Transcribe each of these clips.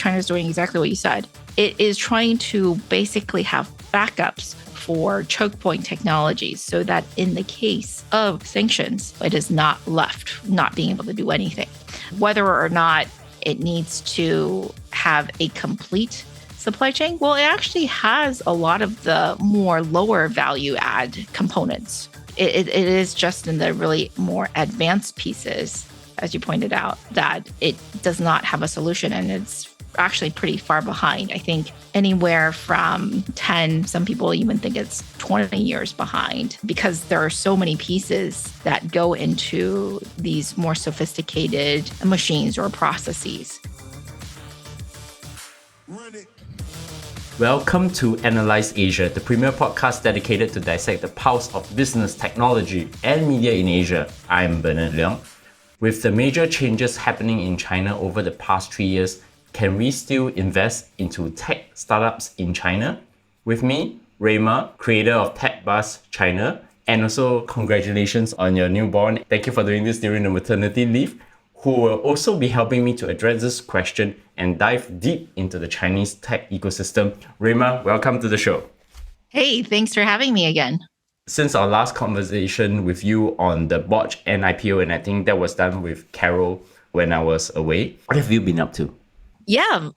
China is doing exactly what you said. It is trying to basically have backups for choke point technologies so that in the case of sanctions, it is not left not being able to do anything. Whether or not it needs to have a complete supply chain, well, it actually has a lot of the more lower value add components. It is just in the really more advanced pieces, as you pointed out, that it does not have a solution, and it's actually pretty far behind. I think anywhere from 10, some people even think it's 20 years behind, because there are so many pieces that go into these more sophisticated machines or processes. Welcome to Analyze Asia, the premier podcast dedicated to dissect the pulse of business, technology, and media in Asia. I'm Bernard Leong. With the major changes happening in China over the past 3 years, can we still invest into tech startups in China? With me, Rui Ma, creator of Techbuzz China, and also congratulations on your newborn. Thank you for doing this during the maternity leave, who will also be helping me to address this question and dive deep into the Chinese tech ecosystem. Rui Ma, welcome to the show. Hey, thanks for having me again. Since our last conversation with you on the Botch and IPO, and I think that was done with Carol when I was away, what have you been up to? Yeah,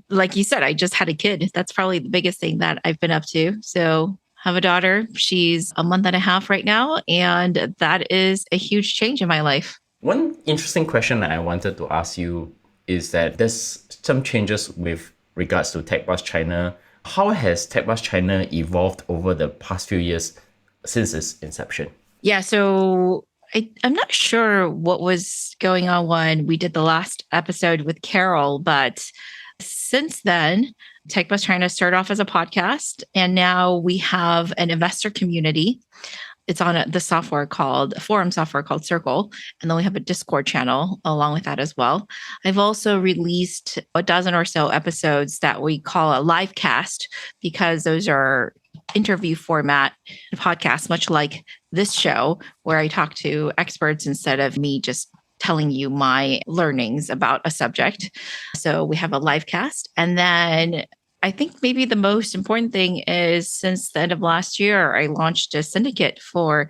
like you said, I just had a kid. That's probably the biggest thing that I've been up to. So I have a daughter. She's a month and a half right now, and that is a huge change in my life. One interesting question that I wanted to ask you is that there's some changes with regards to Techbuzz China. How has Techbuzz China evolved over the past few years since its inception? Yeah, so I'm not sure what was going on when we did the last episode with Carol, but since then, Techbuzz China started off as a podcast, and now we have an investor community. It's on the forum software called Circle. And then we have a Discord channel along with that as well. I've also released a dozen or so episodes that we call a live cast, because those are interview format podcasts, much like this show, where I talk to experts instead of me just telling you my learnings about a subject. So we have a live cast. And then I think maybe the most important thing is, since the end of last year, I launched a syndicate for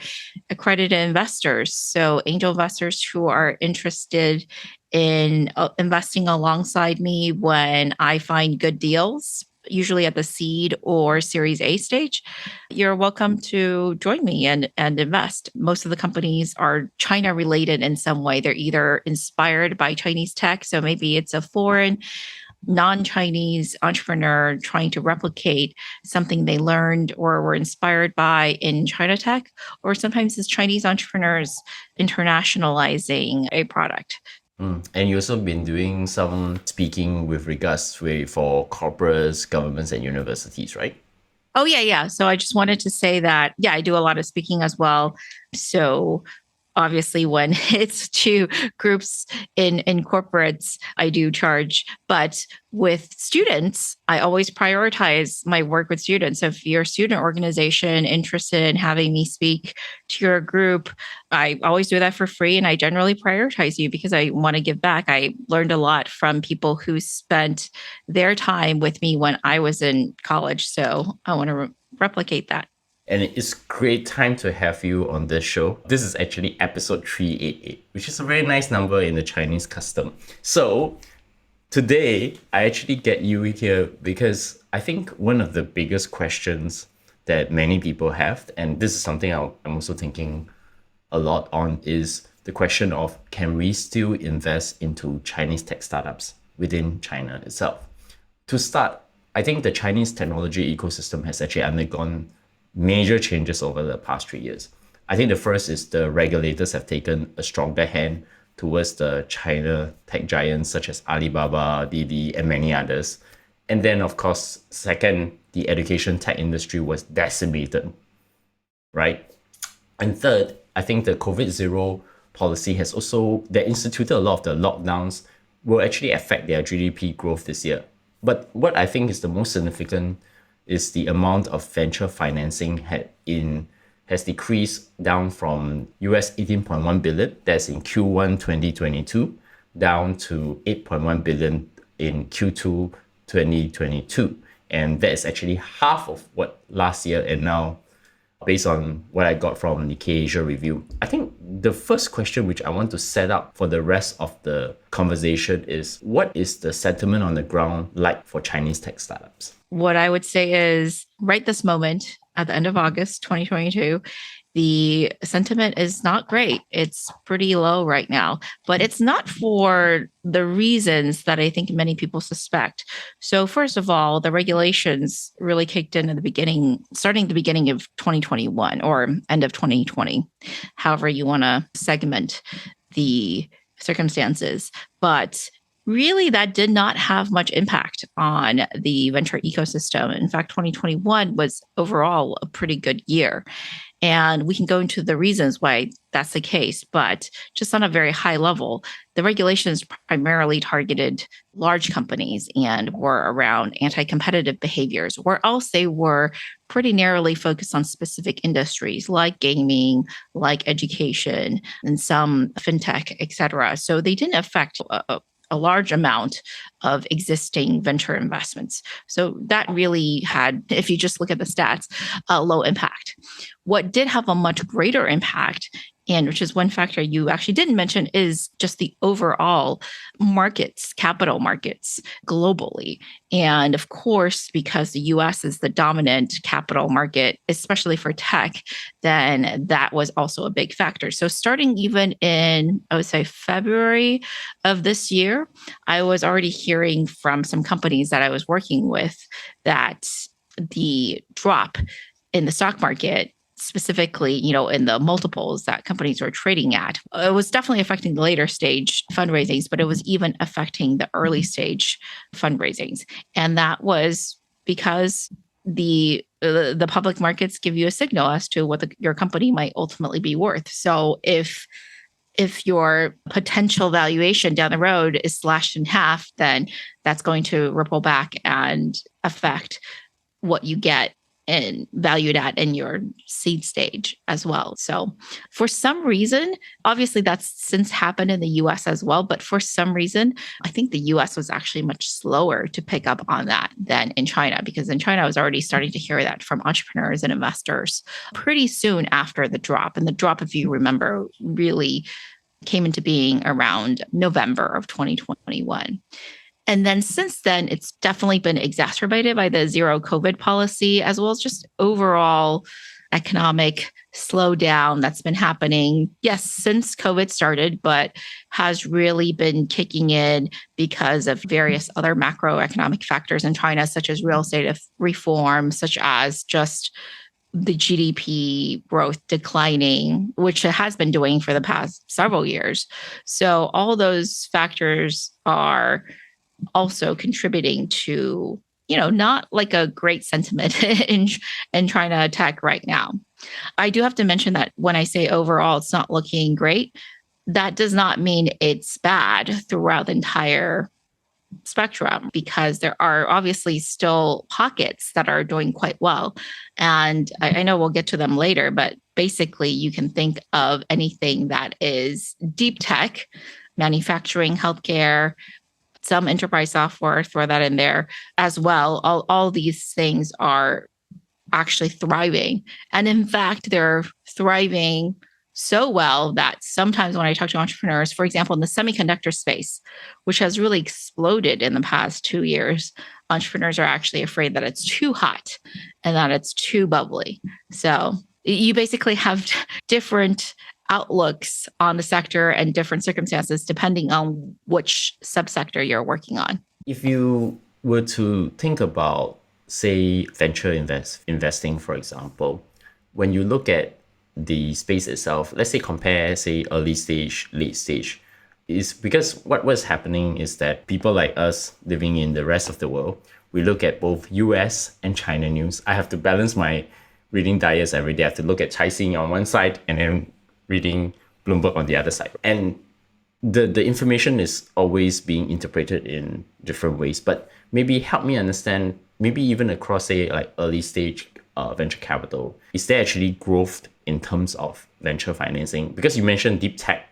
accredited investors. So angel investors who are interested in investing alongside me when I find good deals, usually at the seed or Series A stage, you're welcome to join me and invest. Most of the companies are China related in some way. They're either inspired by Chinese tech, so maybe it's a foreign non-Chinese entrepreneur trying to replicate something they learned or were inspired by in China tech, or sometimes it's Chinese entrepreneurs internationalizing a product. And you also been doing some speaking with regards for corporates, governments, and universities, right? Oh, yeah. So I just wanted to say that, I do a lot of speaking as well. So obviously, when it's to groups in corporates, I do charge. But with students, I always prioritize my work with students. So if you're a student organization interested in having me speak to your group, I always do that for free. And I generally prioritize you because I want to give back. I learned a lot from people who spent their time with me when I was in college. So I want to replicate that. And it's great time to have you on this show. This is actually episode 388, which is a very nice number in the Chinese custom. So today, I actually get you here because I think one of the biggest questions that many people have, and this is something I'm also thinking a lot on, is the question of, can we still invest into Chinese tech startups within China itself? To start, I think the Chinese technology ecosystem has actually undergone major changes over the past 3 years. I think the first is the regulators have taken a stronger hand towards the China tech giants such as Alibaba, Didi, and many others. And then, of course, second, the education tech industry was decimated, right? And third, I think the COVID-0 policy has also, they instituted a lot of the lockdowns will actually affect their GDP growth this year. But what I think is the most significant is the amount of venture financing has decreased down from US 18.1 billion, that's in Q1 2022, down to 8.1 billion in Q2 2022. And that is actually half of what last year. And now, based on what I got from Nikkei Asia Review, I think the first question which I want to set up for the rest of the conversation is, what is the sentiment on the ground like for Chinese tech startups? What I would say is right this moment, at the end of August 2022, the sentiment is not great. It's pretty low right now, but it's not for the reasons that I think many people suspect. So first of all, the regulations really kicked in at the beginning, starting the beginning of 2021 or end of 2020, however you want to segment the circumstances. But really, that did not have much impact on the venture ecosystem. In fact, 2021 was overall a pretty good year. And we can go into the reasons why that's the case. But just on a very high level, the regulations primarily targeted large companies and were around anti-competitive behaviors, or else they were pretty narrowly focused on specific industries like gaming, like education, and some fintech, et cetera. So they didn't affect a large amount of existing venture investments. So that really had, if you just look at the stats, a low impact. What did have a much greater impact, and which is one factor you actually didn't mention, is just the overall markets, capital markets globally. And of course, because the US is the dominant capital market, especially for tech, then that was also a big factor. So starting even in, I would say, February of this year, I was already hearing from some companies that I was working with that the drop in the stock market, specifically, in the multiples that companies were trading at, it was definitely affecting the later stage fundraisings, but it was even affecting the early stage fundraisings. And that was because the public markets give you a signal as to what your company might ultimately be worth. So if your potential valuation down the road is slashed in half, then that's going to ripple back and affect what you get and valued at in your seed stage as well. So for some reason, obviously that's since happened in the US as well, but for some reason, I think the US was actually much slower to pick up on that than in China, because in China, I was already starting to hear that from entrepreneurs and investors pretty soon after the drop. And the drop, if you remember, really came into being around November of 2021. And then since then, it's definitely been exacerbated by the zero COVID policy, as well as just overall economic slowdown that's been happening, yes, since COVID started, but has really been kicking in because of various other macroeconomic factors in China, such as real estate reform, such as just the GDP growth declining, which it has been doing for the past several years. So all those factors are also contributing to, not like a great sentiment in China tech right now. I do have to mention that when I say overall it's not looking great, that does not mean it's bad throughout the entire spectrum, because there are obviously still pockets that are doing quite well. And I know we'll get to them later, but basically you can think of anything that is deep tech, manufacturing, healthcare, some enterprise software, throw that in there as well. All these things are actually thriving. And in fact, they're thriving so well that sometimes when I talk to entrepreneurs, for example, in the semiconductor space, which has really exploded in the past 2 years, entrepreneurs are actually afraid that it's too hot and that it's too bubbly. So you basically have different outlooks on the sector and different circumstances depending on which subsector you're working on. If you were to think about, say, venture investing, for example, when you look at the space itself, let's say compare, say, early stage, late stage, is because what was happening is that people like us living in the rest of the world, we look at both US and China news. I have to balance my reading diets every day. I have to look at Caixin on one side and then reading Bloomberg on the other side. And the information is always being interpreted in different ways. But maybe help me understand, maybe even across, say, like early stage venture capital, is there actually growth in terms of venture financing? Because you mentioned deep tech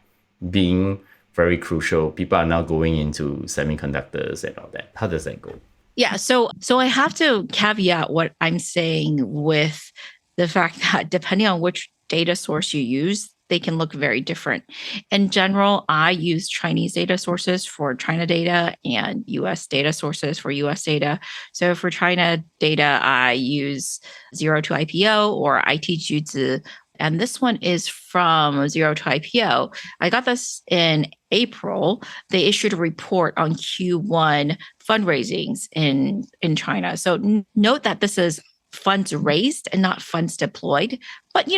being very crucial. People are now going into semiconductors and all that. How does that go? Yeah, so I have to caveat what I'm saying with the fact that depending on which data source you use, they can look very different. In general, I use Chinese data sources for China data and US data sources for US data. So for China data, I use Zero to IPO or IT Juzi. And this one is from Zero to IPO. I got this in April. They issued a report on Q1 fundraisings in China. So note that this is funds raised and not funds deployed. But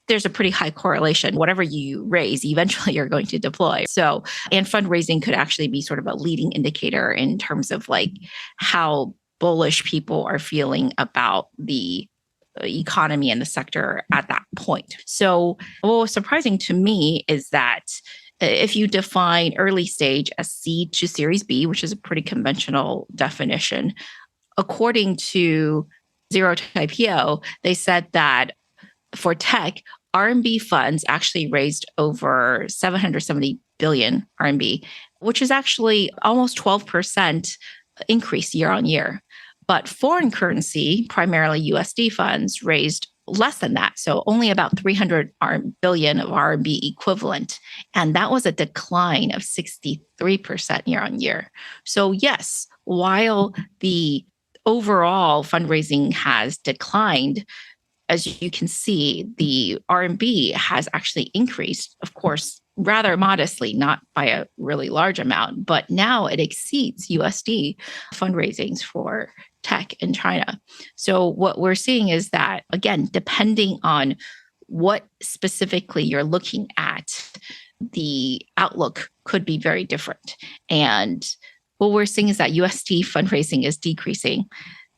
there's a pretty high correlation. Whatever you raise, eventually you're going to deploy. So, and fundraising could actually be sort of a leading indicator in terms of like how bullish people are feeling about the economy and the sector at that point. So what was surprising to me is that if you define early stage as seed to Series B, which is a pretty conventional definition, according to Zero to IPO, they said that for tech, RMB funds actually raised over 770 billion RMB, which is actually almost 12% increase year on year. But foreign currency, primarily USD funds, raised less than that. So only about 300 billion of RMB equivalent. And that was a decline of 63% year on year. So yes, while the overall fundraising has declined, as you can see, the RMB has actually increased, of course, rather modestly, not by a really large amount, but now it exceeds USD fundraisings for tech in China. So what we're seeing is that, again, depending on what specifically you're looking at, the outlook could be very different. And what we're seeing is that USD fundraising is decreasing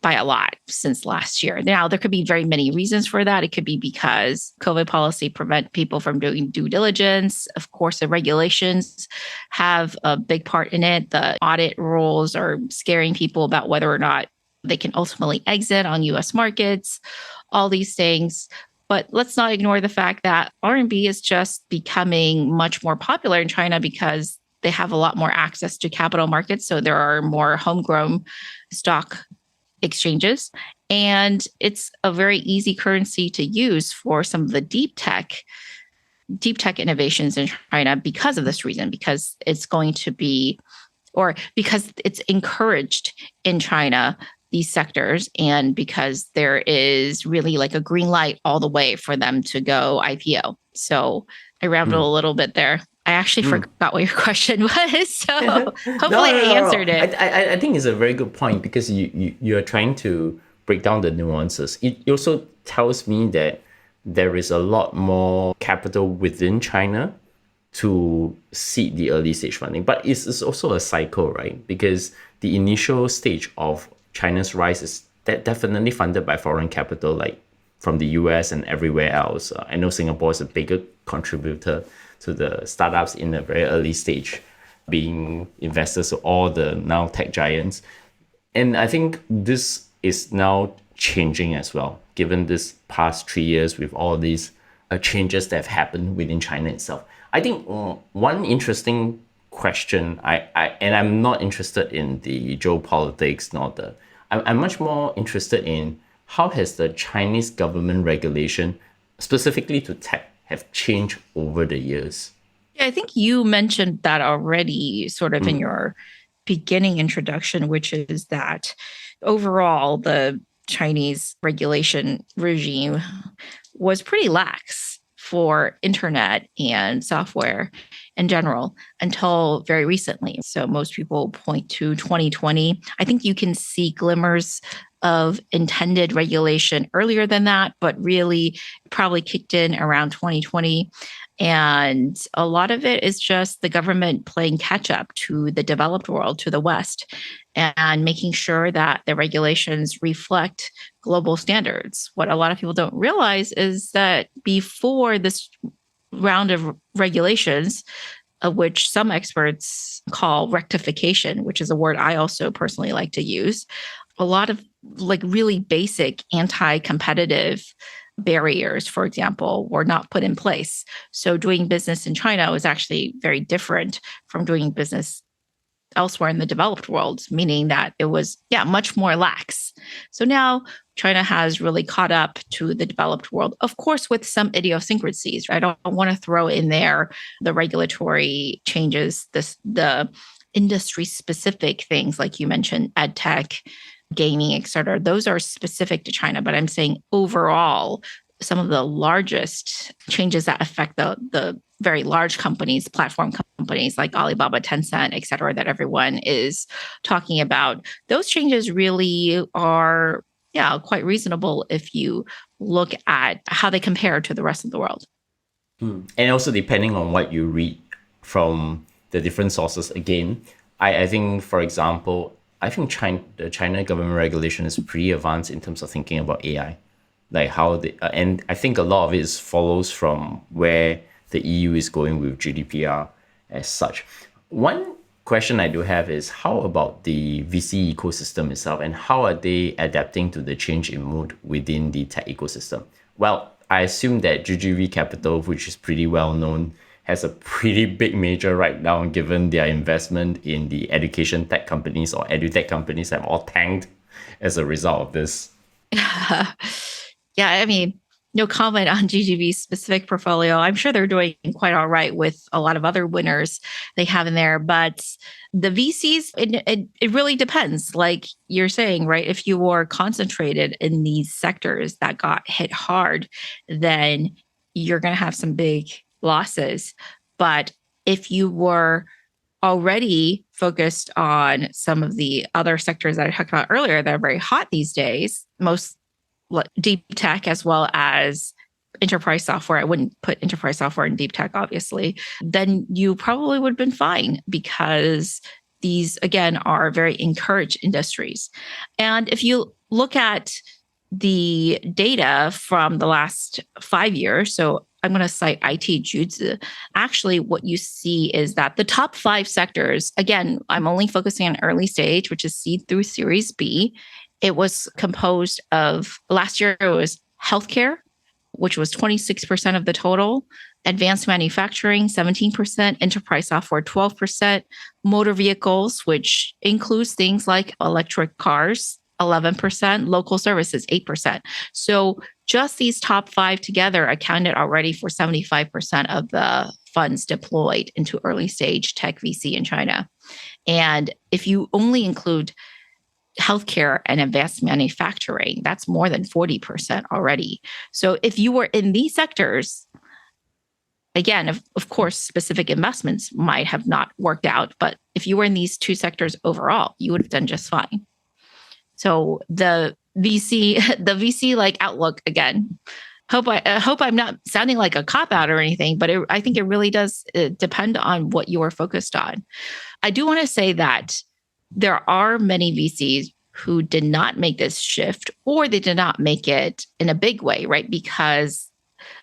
by a lot since last year. Now, there could be very many reasons for that. It could be because COVID policy prevent people from doing due diligence. Of course, the regulations have a big part in it. The audit rules are scaring people about whether or not they can ultimately exit on US markets, all these things. But let's not ignore the fact that RMB is just becoming much more popular in China because they have a lot more access to capital markets. So there are more homegrown stock exchanges. And it's a very easy currency to use for some of the deep tech innovations in China because of this reason, because it's going to be, or because it's encouraged in China, these sectors, and because there is really like a green light all the way for them to go IPO. So I rambled a little bit there. I actually forgot what your question was. So hopefully I answered it. I think it's a very good point because you're trying to break down the nuances. It also tells me that there is a lot more capital within China to seed the early stage funding. But it's also a cycle, right? Because the initial stage of China's rise is definitely funded by foreign capital, like from the US and everywhere else. I know Singapore is a bigger contributor to the startups in the very early stage, being investors of all the now tech giants. And I think this is now changing as well, given this past 3 years with all these changes that have happened within China itself. I think one interesting question, and I'm not interested in the geopolitics, I'm much more interested in how has the Chinese government regulation, specifically to tech, have changed over the years? Yeah, I think you mentioned that already sort of in your beginning introduction, which is that overall the Chinese regulation regime was pretty lax for internet and software in general until very recently. So most people point to 2020. I think you can see glimmers of intended regulation earlier than that, but really probably kicked in around 2020. And a lot of it is just the government playing catch up to the developed world, to the West, and making sure that the regulations reflect global standards. What a lot of people don't realize is that before this round of regulations, which some experts call rectification, which is a word I also personally like to use, a lot of like really basic anti-competitive barriers, for example, were not put in place. So doing business in China was actually very different from doing business elsewhere in the developed world, meaning that it was, much more lax. So now China has really caught up to the developed world, of course, with some idiosyncrasies. I don't want to throw in there the regulatory changes, the industry specific things, like you mentioned, ed tech, gaming, et cetera. Those are specific to China, but I'm saying overall, some of the largest changes that affect the very large companies, platform companies like Alibaba, Tencent, et cetera, that everyone is talking about, those changes really are, quite reasonable if you look at how they compare to the rest of the world. And also depending on what you read from the different sources, again, I think, for example, I think the China government regulation is pretty advanced in terms of thinking about AI, like how they, and I think a lot of it follows from where the EU is going with GDPR as such. One question I do have is, how about the VC ecosystem itself, and how are they adapting to the change in mood within the tech ecosystem? Well, I assume that GGV Capital, which is pretty well known, has a pretty big major right now, given their investment in the education tech companies or edutech companies have all tanked as a result of this. Yeah, I mean, no comment on GGV's specific portfolio. I'm sure they're doing quite all right with a lot of other winners they have in there. But the VCs, it really depends. Like you're saying, right? If you were concentrated in these sectors that got hit hard, then you're going to have some big losses. But if you were already focused on some of the other sectors that I talked about earlier that are very hot these days, most deep tech as well as enterprise software, I wouldn't put enterprise software in deep tech, obviously, then you probably would have been fine, because these, again, are very encouraged industries. And if you look at the data from the last 5 years, so I'm going to cite IT Juzi. Actually, what you see is that the top 5 sectors, again, I'm only focusing on early stage, which is seed through Series B. It was composed of, last year it was healthcare, which was 26% of the total, advanced manufacturing, 17%, enterprise software, 12%, motor vehicles, which includes things like electric cars, 11%, local services, 8%. So just these top 5 together accounted already for 75% of the funds deployed into early stage tech VC in China. And if you only include healthcare and advanced manufacturing, that's more than 40% already. So if you were in these sectors, again, of course, specific investments might have not worked out, but if you were in these 2 sectors overall, you would have done just fine. So the VC like outlook, again, hope I'm not sounding like a cop out or anything, but I think it really does depend on what you are focused on. I do want to say that there are many VCs who did not make this shift, or they did not make it in a big way, right? Because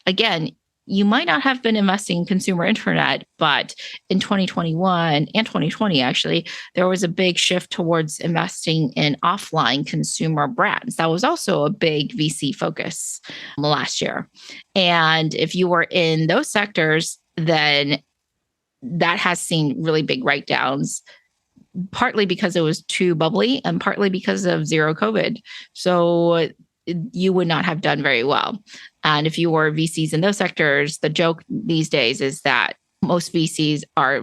again, you might not have been investing in consumer internet, but in 2021 and 2020, actually, there was a big shift towards investing in offline consumer brands. That was also a big VC focus last year. And if you were in those sectors, then that has seen really big write-downs, partly because it was too bubbly and partly because of zero COVID. So you would not have done very well. And if you were VCs in those sectors, the joke these days is that most VCs are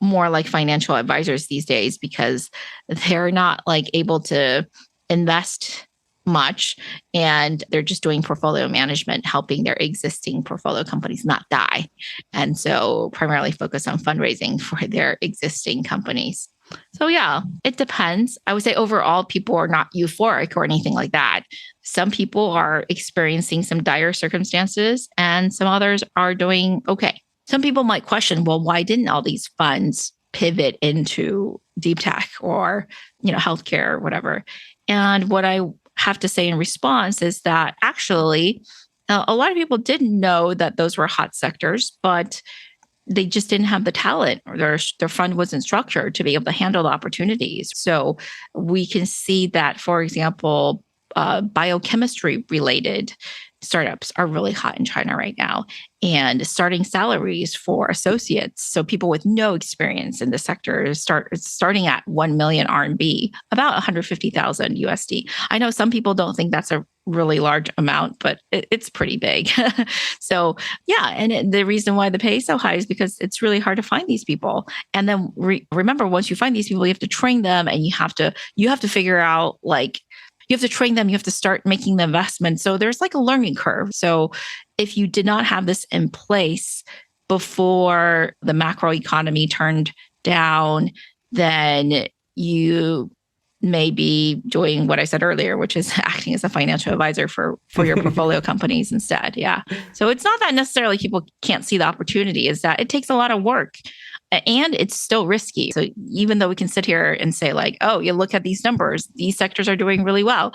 more like financial advisors these days, because they're not like able to invest much, and they're just doing portfolio management, helping their existing portfolio companies not die. And so primarily focus on fundraising for their existing companies. So yeah, it depends. I would say overall, people are not euphoric or anything like that. Some people are experiencing some dire circumstances, and some others are doing okay. Some people might question, well, why didn't all these funds pivot into deep tech or, healthcare or whatever? And what I have to say in response is that actually, a lot of people didn't know that those were hot sectors, but they just didn't have the talent, or their fund wasn't structured to be able to handle the opportunities. So we can see that, for example, biochemistry related startups are really hot in China right now. And starting salaries for associates, so people with no experience in the sector, starting at 1 million RMB, about 150,000 USD. I know some people don't think that's a really large amount, but it's pretty big. So yeah, and the reason why the pay is so high is because it's really hard to find these people. And then remember, once you find these people, you have to train them, and you have to figure out, like, you have to train them, you have to start making the investment. So there's like a learning curve. So if you did not have this in place before the macro economy turned down, then you may be doing what I said earlier, which is acting as a financial advisor for your portfolio companies instead. Yeah. So it's not that necessarily people can't see the opportunity, is that it takes a lot of work. And it's still risky. So even though we can sit here and say, like, oh, you look at these numbers, these sectors are doing really well.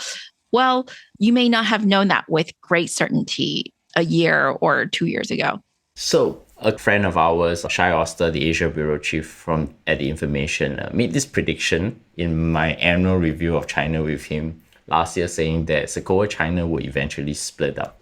Well, you may not have known that with great certainty a year or 2 years ago. So a friend of ours, Shai Oster, the Asia Bureau Chief at The Information, made this prediction in my annual review of China with him last year, saying that Sequoia China will eventually split up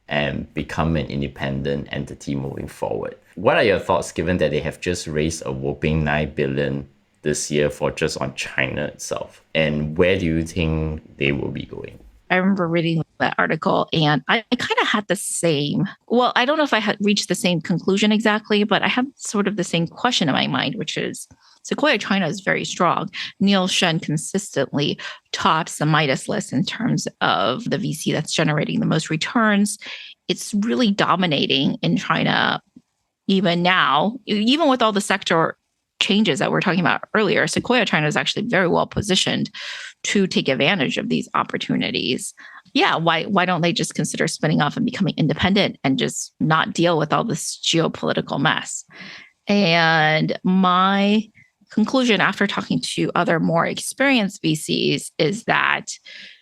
and become an independent entity moving forward. What are your thoughts, given that they have just raised a whopping 9 billion this year for just on China itself? And where do you think they will be going? I remember reading that article, and I kind of had the same, well, I don't know if I had reached the same conclusion exactly, but I have sort of the same question in my mind, which is Sequoia China is very strong. Neil Shen consistently tops the Midas list in terms of the VC that's generating the most returns. It's really dominating in China even now, even with all the sector changes that we are talking about earlier. Sequoia China is actually very well positioned to take advantage of these opportunities. Yeah, why don't they just consider spinning off and becoming independent and just not deal with all this geopolitical mess? And my conclusion after talking to other more experienced VCs is that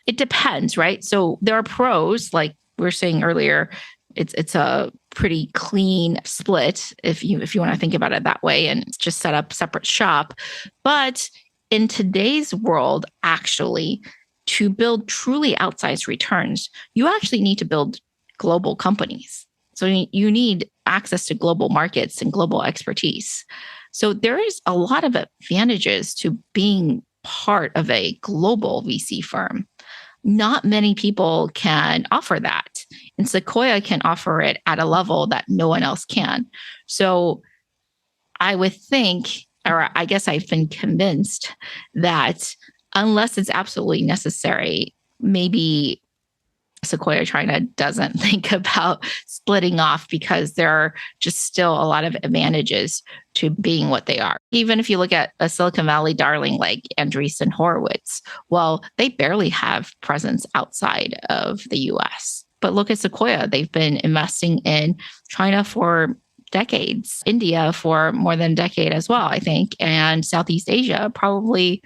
it depends, right? So there are pros, like we were saying earlier, it's a pretty clean split if you want to think about it that way, and just set up separate shop. But in today's world, actually, to build truly outsized returns, you actually need to build global companies. So you need access to global markets and global expertise. So there is a lot of advantages to being part of a global VC firm. Not many people can offer that. And Sequoia can offer it at a level that no one else can. So I would think, or I guess I've been convinced that unless it's absolutely necessary, maybe Sequoia China doesn't think about splitting off, because there are just still a lot of advantages to being what they are. Even if you look at a Silicon Valley darling like Andreessen Horowitz, well, they barely have presence outside of the US. But look at Sequoia. They've been investing in China for decades, India for more than a decade as well, I think, and Southeast Asia, probably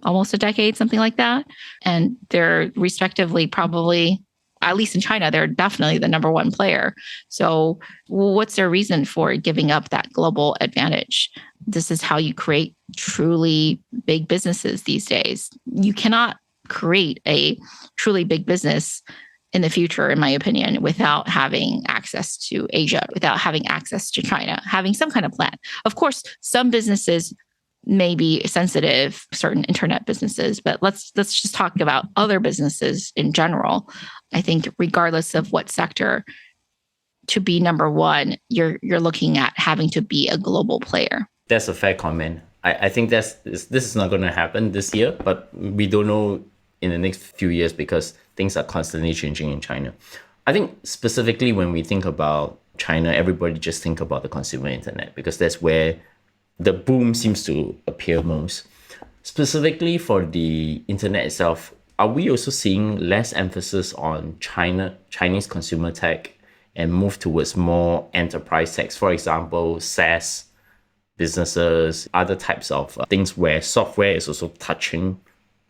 almost a decade, something like that. And they're respectively probably, at least in China, they're definitely the number one player. So what's their reason for giving up that global advantage? This is how you create truly big businesses these days. You cannot create a truly big business in the future, in my opinion, without having access to Asia, without having access to China, having some kind of plan. Of course, some businesses may be sensitive, certain internet businesses, but let's just talk about other businesses in general. I think regardless of what sector, to be number one, you're looking at having to be a global player. That's a fair comment. I think this is not going to happen this year, but we don't know in the next few years because things are constantly changing in China. I think specifically when we think about China, everybody just think about the consumer internet, because that's where the boom seems to appear most. Specifically for the internet itself, are we also seeing less emphasis on Chinese consumer tech and move towards more enterprise tech? For example, SaaS businesses, other types of things where software is also touching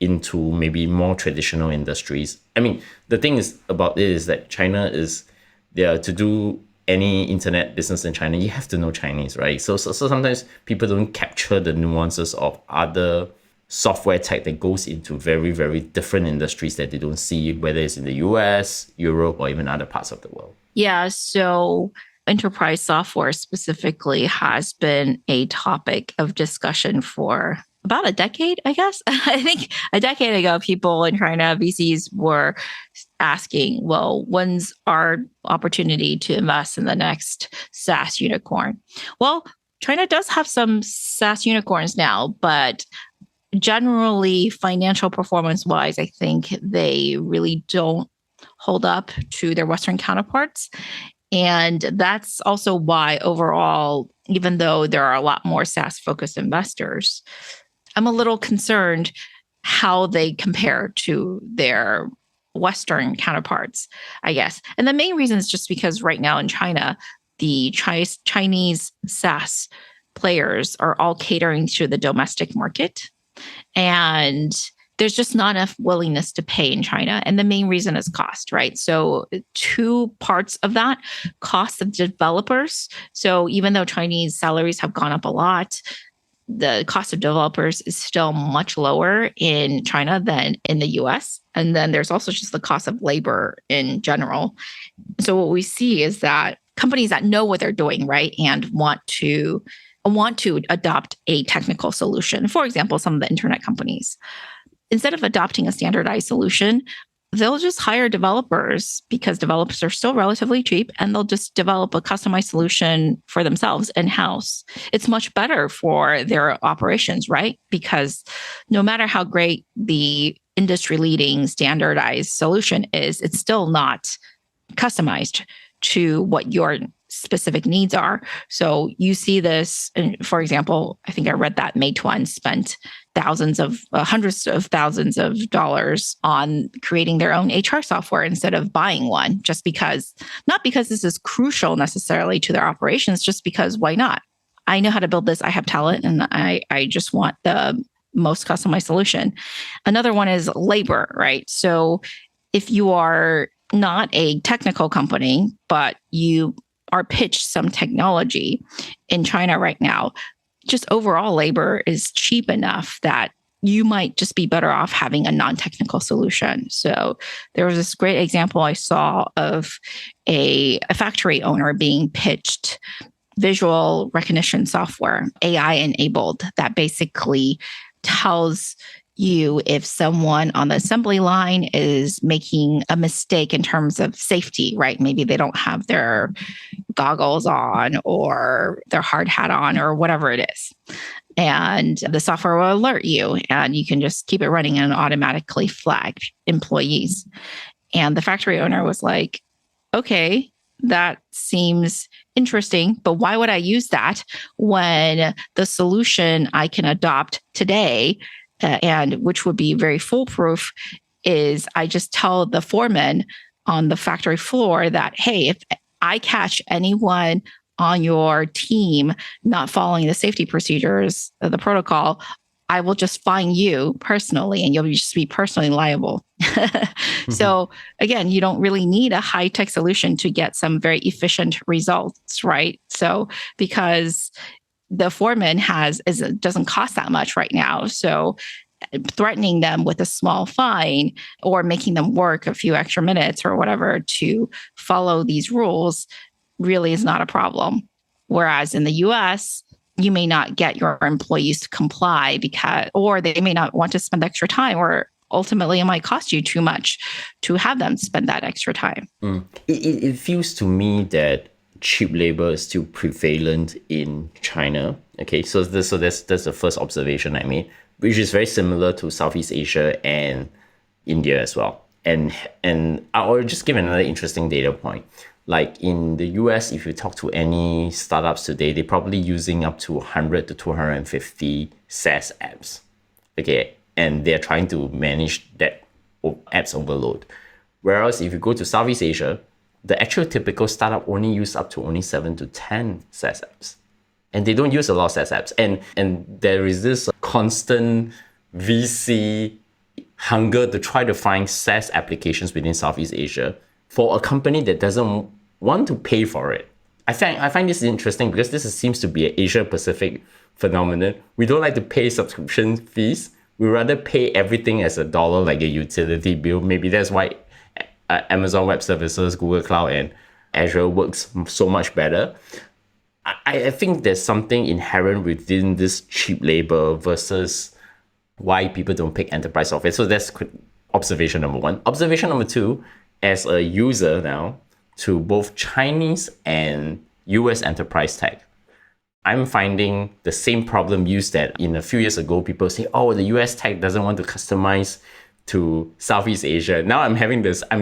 into maybe more traditional industries. I mean, the thing is about it is that China is there to do any internet business in China, you have to know Chinese, right? So sometimes people don't capture the nuances of other software tech that goes into very, very different industries that they don't see, whether it's in the US, Europe, or even other parts of the world? Yeah, so enterprise software specifically has been a topic of discussion for about a decade, I guess. I think a decade ago, people in China, VCs, were asking, well, when's our opportunity to invest in the next SaaS unicorn? Well, China does have some SaaS unicorns now, but generally, financial performance wise, I think they really don't hold up to their Western counterparts. And that's also why, overall, even though there are a lot more SaaS focused investors, I'm a little concerned how they compare to their Western counterparts, I guess. And the main reason is just because right now in China, the Chinese SaaS players are all catering to the domestic market. And there's just not enough willingness to pay in China. And the main reason is cost, right? So two parts of that: cost of developers. So even though Chinese salaries have gone up a lot, the cost of developers is still much lower in China than in the US. And then there's also just the cost of labor in general. So what we see is that companies that know what they're doing, right, and want to adopt a technical solution, for example, some of the internet companies, instead of adopting a standardized solution, they'll just hire developers because developers are still relatively cheap, and they'll just develop a customized solution for themselves in-house. It's much better for their operations, right? Because no matter how great the industry-leading standardized solution is, it's still not customized to what your specific needs are. So you see this, for example, I think I read that Meituan spent hundreds of thousands of dollars on creating their own HR software instead of buying one, just because, not because this is crucial necessarily to their operations, just because why not? I know how to build this. I have talent, and I just want the most customized solution. Another one is labor, right? So if you are not a technical company, but you are pitched some technology in China right now, just overall labor is cheap enough that you might just be better off having a non-technical solution. So there was this great example I saw of a factory owner being pitched visual recognition software, AI enabled, that basically tells you if someone on the assembly line is making a mistake in terms of safety, right? Maybe they don't have their goggles on or their hard hat on or whatever it is. And the software will alert you, and you can just keep it running and automatically flag employees. And the factory owner was like, okay, that seems interesting, but why would I use that when the solution I can adopt today, and which would be very foolproof, is I just tell the foreman on the factory floor that, hey, if I catch anyone on your team not following the safety procedures, the protocol, I will just fine you personally, and you'll just be personally liable. So again, you don't really need a high-tech solution to get some very efficient results, right? So because the foreman doesn't cost that much right now. So threatening them with a small fine or making them work a few extra minutes or whatever to follow these rules really is not a problem. Whereas in the US, you may not get your employees to comply or they may not want to spend extra time, or ultimately it might cost you too much to have them spend that extra time. It feels to me that cheap labor is still prevalent in China. Okay, so that's the first observation I made, which is very similar to Southeast Asia and India as well. And I'll just give another interesting data point. Like in the US, if you talk to any startups today, they're probably using up to 100 to 250 SaaS apps. Okay, and they're trying to manage that apps overload. Whereas if you go to Southeast Asia, the actual typical startup only use up to only 7 to 10 SaaS apps. And they don't use a lot of SaaS apps. And there is this constant VC hunger to try to find SaaS applications within Southeast Asia for a company that doesn't want to pay for it. I find this interesting because this seems to be an Asia Pacific phenomenon. We don't like to pay subscription fees, We rather pay everything as a dollar, like a utility bill. Maybe that's why Amazon Web Services, Google Cloud, and Azure works so much better. I think there's something inherent within this cheap labor versus why people don't pick enterprise software. So that's observation number one. Observation number two, as a user now to both Chinese and US enterprise tech, I'm finding the same problem used that in a few years ago, people say, oh, the US tech doesn't want to customize to Southeast Asia. Now I'm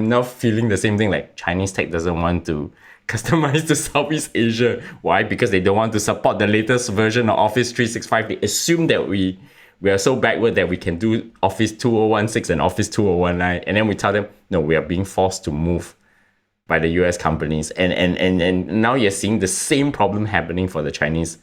now feeling the same thing, like Chinese tech doesn't want to customize to Southeast Asia. Why? Because they don't want to support the latest version of Office 365. They assume that we are so backward that we can do Office 2016 and Office 2019. And then we tell them, no, we are being forced to move by the US companies. And now you're seeing the same problem happening for the Chinese,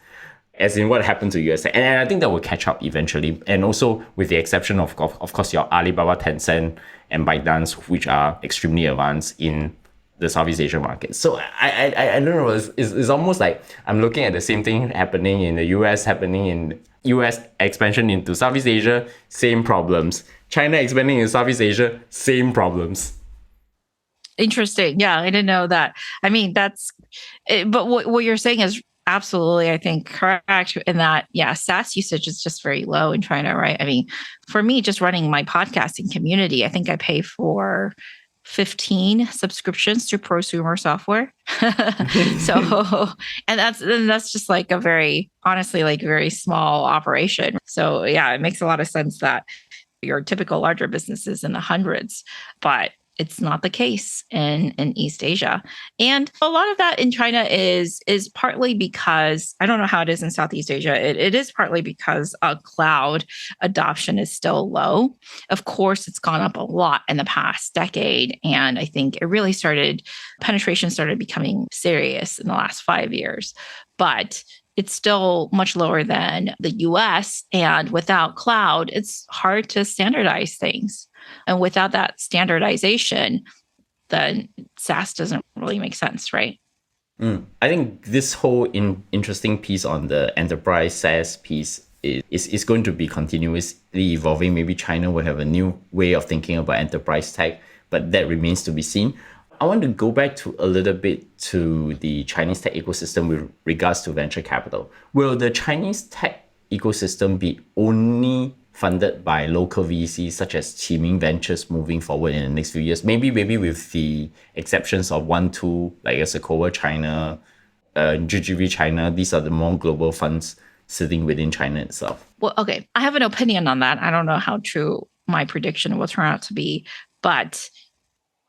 as in what happened to US. And I think that will catch up eventually. And also with the exception of course, your Alibaba, Tencent, and ByteDance, which are extremely advanced in the Southeast Asian market. So I don't know, it's almost like I'm looking at the same thing happening in the US, happening in US expansion into Southeast Asia, same problems. China expanding in Southeast Asia, same problems. Interesting. Yeah, I didn't know that. I mean, that's, but what you're saying is absolutely, I think, correct in that, yeah, SaaS usage is just very low in China, right? I mean, for me, just running my podcasting community, I think I pay for 15 subscriptions to prosumer software. So, and that's just like a very, honestly, like very small operation. So yeah, it makes a lot of sense that your typical larger business is in the hundreds, but it's not the case in East Asia. And a lot of that in China is partly because, I don't know how it is in Southeast Asia, it is partly because cloud adoption is still low. Of course, it's gone up a lot in the past decade. And I think it really penetration started becoming serious in the last 5 years. But it's still much lower than the US. And without cloud, it's hard to standardize things. And without that standardization, then SaaS doesn't really make sense, right? I think this whole interesting piece on the enterprise SaaS piece is going to be continuously evolving. Maybe China will have a new way of thinking about enterprise tech, but that remains to be seen. I want to go back to a little bit to the Chinese tech ecosystem with regards to venture capital. Will the Chinese tech ecosystem be only funded by local VCs such as Qiming Ventures moving forward in the next few years? Maybe with the exceptions of 1, 2, like Sequoia China, GGV China. These are the more global funds sitting within China itself. Well, okay, I have an opinion on that. I don't know how true my prediction will turn out to be, but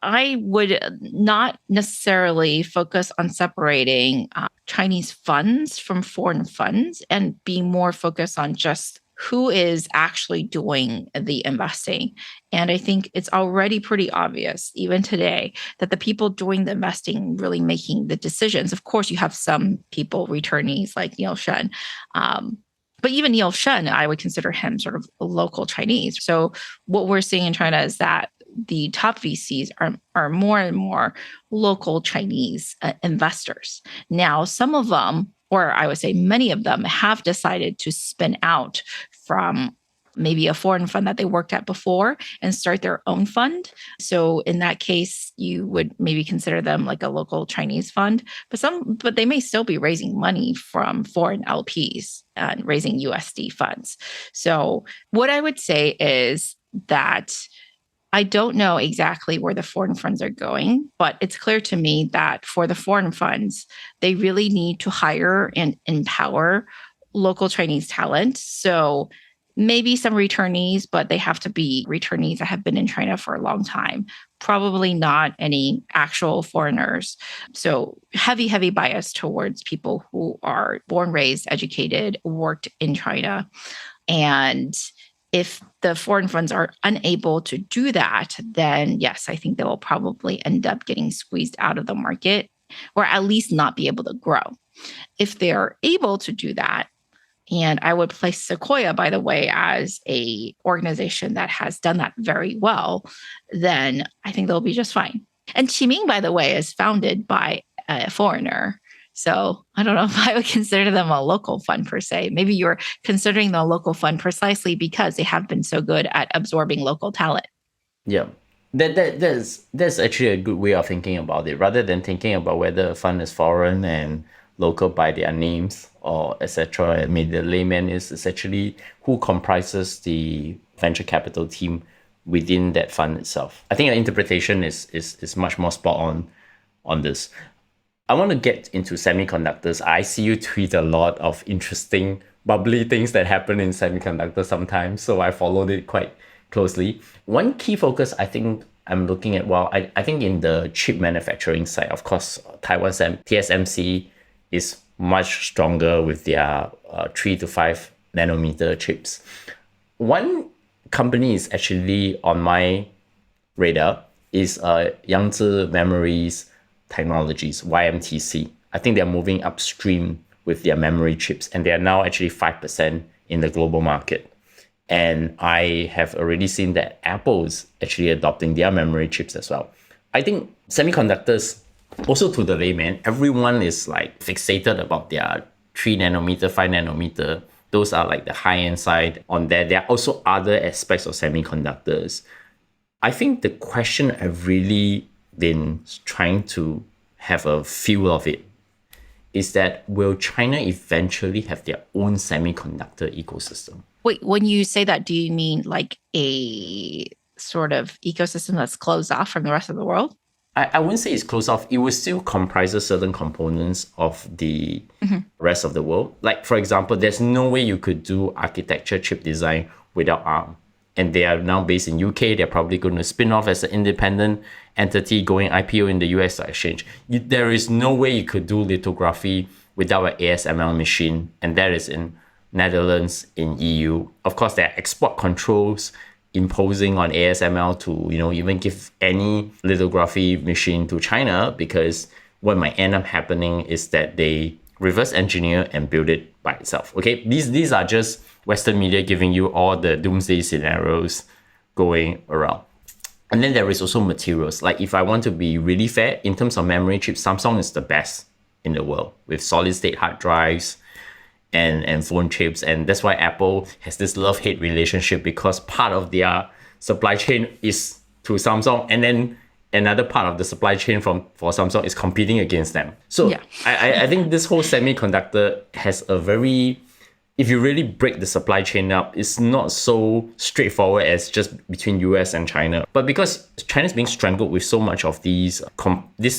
I would not necessarily focus on separating Chinese funds from foreign funds and be more focused on just who is actually doing the investing. And I think it's already pretty obvious, even today, that the people doing the investing, really making the decisions. Of course, you have some people, returnees like Neil Shen. But even Neil Shen, I would consider him sort of a local Chinese. So what we're seeing in China is that the top VCs are more and more local Chinese investors. Now, some of them, or I would say many of them, have decided to spin out from maybe a foreign fund that they worked at before and start their own fund. So in that case, you would maybe consider them like a local Chinese fund, but they may still be raising money from foreign LPs and raising USD funds. So what I would say is that I don't know exactly where the foreign funds are going, but it's clear to me that for the foreign funds, they really need to hire and empower local Chinese talent. So maybe some returnees, but they have to be returnees that have been in China for a long time. Probably not any actual foreigners. So heavy bias towards people who are born, raised, educated, worked in China. And if the foreign funds are unable to do that, then yes, I think they will probably end up getting squeezed out of the market, or at least not be able to grow. If they are able to do that, and I would place Sequoia, by the way, as an organization that has done that very well, then I think they'll be just fine. And Qiming, by the way, is founded by a foreigner. So I don't know if I would consider them a local fund per se. Maybe you're considering the local fund precisely because they have been so good at absorbing local talent. Yeah. That's actually a good way of thinking about it, rather than thinking about whether a fund is foreign and local by their names or etc. I mean, the layman is actually who comprises the venture capital team within that fund itself. I think the interpretation is much more spot on this. I want to get into semiconductors. I see you tweet a lot of interesting, bubbly things that happen in semiconductors sometimes, so I followed it quite closely. One key focus I think I'm looking at, well, I think in the chip manufacturing side, of course, Taiwan's TSMC is much stronger with their 3 to 5 nanometer chips. One company is actually on my radar is Yangtze Memories Technologies, YMTC. I think they're moving upstream with their memory chips, and they are now actually 5% in the global market. And I have already seen that Apple is actually adopting their memory chips as well. I think semiconductors, also to the layman, everyone is like fixated about their 3 nanometer, 5 nanometer. Those are like the high end side on there. There are also other aspects of semiconductors. I think the question I've really been trying to have a feel of it is that will China eventually have their own semiconductor ecosystem? Wait, when you say that, do you mean like a sort of ecosystem that's closed off from the rest of the world? I wouldn't say it's closed off. It will still comprise certain components of the rest of the world. Like, for example, there's no way you could do architecture chip design without ARM. And they are now based in UK. They're probably going to spin off as an independent entity going IPO in the US stock exchange. There is no way you could do lithography without an ASML machine. And that is in Netherlands, in EU. Of course, there are export controls imposing on ASML to, even give any lithography machine to China, because what might end up happening is that they reverse engineer and build it by itself. Okay, these are just Western media giving you all the doomsday scenarios going around. And then there is also materials. Like, if I want to be really fair, in terms of memory chips, Samsung is the best in the world with solid state hard drives and phone chips. And that's why Apple has this love-hate relationship, because part of their supply chain is to Samsung, and then another part of the supply chain for Samsung is competing against them. So yeah. I think this whole semiconductor has a very, if you really break the supply chain up, it's not so straightforward as just between US and China. But because China's being strangled with so much of these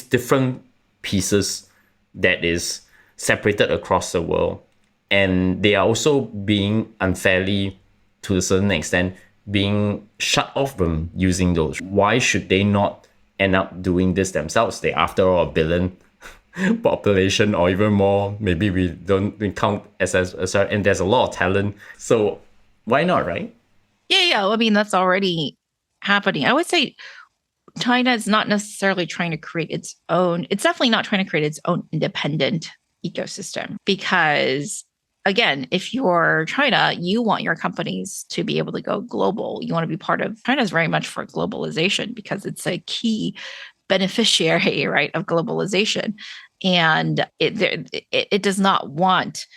different pieces that is separated across the world, and they are also being unfairly, to a certain extent, being shut off from using those. Why should they not end up doing this themselves? They, after all, a billion population or even more. Maybe we don't count as and there's a lot of talent. So why not, right? Yeah. I mean, that's already happening. I would say China is not necessarily trying to create its own. It's definitely not trying to create its own independent ecosystem, because again, if you're China, you want your companies to be able to go global. You want to be part of, China's very much for globalization because it's a key beneficiary, right, of globalization. And it does not want,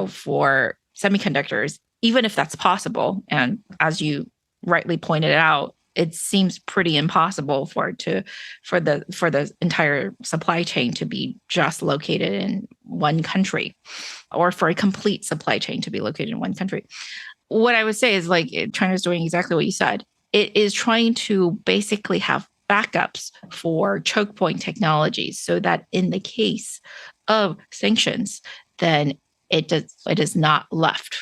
for semiconductors, even if that's possible. And as you rightly pointed out, it seems pretty impossible for the entire supply chain to be just located in one country, or for a complete supply chain to be located in one country. What I would say is, like, China's doing exactly what you said. It is trying to basically have backups for choke point technologies, so that in the case of sanctions, then it is not left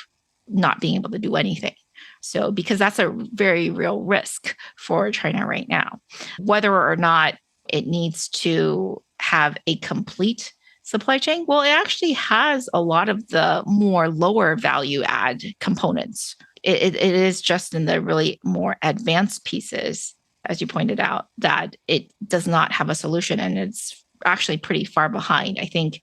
not being able to do anything. So, because that's a very real risk for China right now, whether or not it needs to have a complete supply chain. Well, it actually has a lot of the more lower value add components. It is just in the really more advanced pieces, as you pointed out, that it does not have a solution, and it's actually pretty far behind. I think